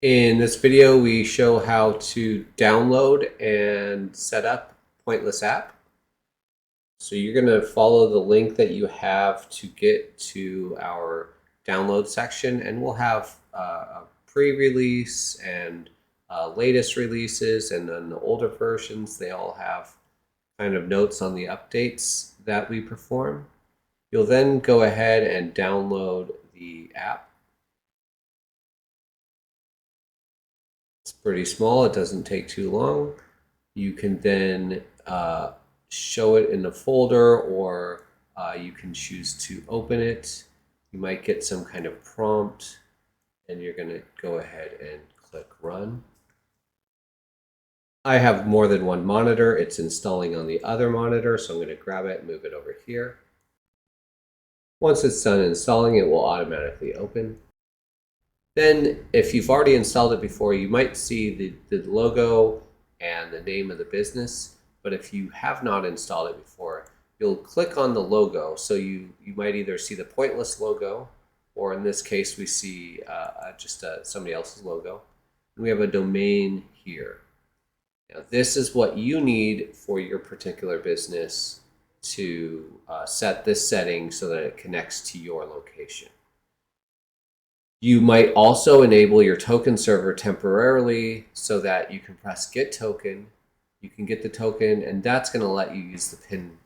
In this video, we show how to download and set up Pointless app. So you're going to follow the link that you have to get to our download section, and we'll have a pre-release and latest releases, and then the older versions. They all have kind of notes on the updates that we perform. You'll then go ahead and download the app. It's pretty small, it doesn't take too long. You can then show it in a folder, or you can choose to open it. You might get some kind of prompt, and you're going to go ahead and click run. I have more than one monitor. It's installing on the other monitor, so I'm going to grab it and move it over here. Once it's done installing, it will automatically open. Then if you've already installed it before, you might see the logo and the name of the business. But if you have not installed it before, you'll click on the logo. So you might either see the Pointless logo, or in this case, we see just somebody else's logo. And we have a domain here. Now, this is what you need for your particular business to set this setting so that it connects to your location. You might also enable your token server temporarily so that you can press get token. You can get the token, and that's going to let you use the PIN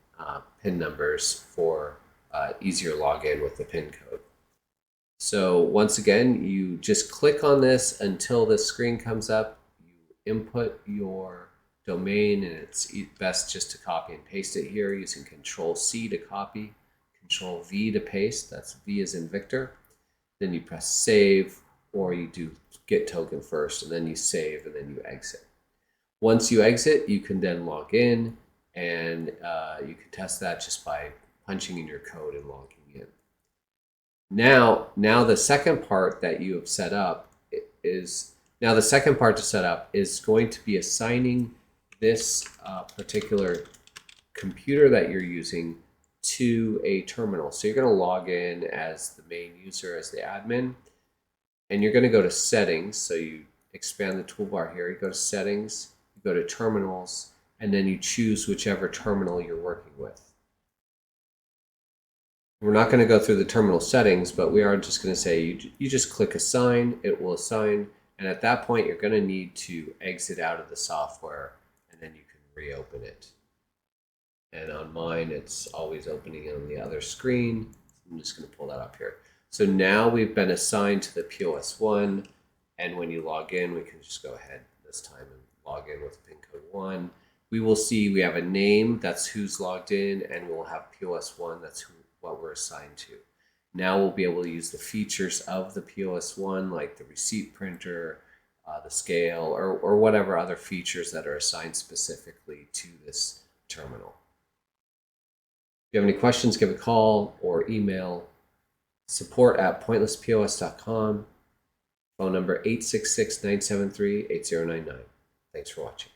numbers for easier login with the PIN code. So once again, you just click on this until this screen comes up. You input your domain, and it's best just to copy and paste it here using Control-C to copy, Control-V to paste. That's V as in Victor. Then you press save, or you do get token first, and then you save, and then you exit. Once you exit, you can then log in, and you can test that just by punching in your code and logging in. Now the second part that you have set up is going to be assigning this particular computer that you're using to a terminal. So you're going to log in as the main user, as the admin, and you're going to go to settings. So you expand the toolbar here, you go to settings, you go to terminals, and then you choose whichever terminal you're working with. We're not going to go through the terminal settings, but we are just going to say you just click assign, it will assign, and at that point you're going to need to exit out of the software, and then you can reopen it. And on mine, it's always opening on the other screen. I'm just going to pull that up here. So now we've been assigned to the POS1, and when you log in, we can just go ahead this time and log in with PIN code 1. We will see we have a name, that's who's logged in, and we'll have POS1, that's what we're assigned to. Now we'll be able to use the features of the POS1, like the receipt printer, the scale, or whatever other features that are assigned specifically to this terminal. If you have any questions, give a call or email support@PointlessPOS.com, phone number 866-973-8099. Thanks for watching.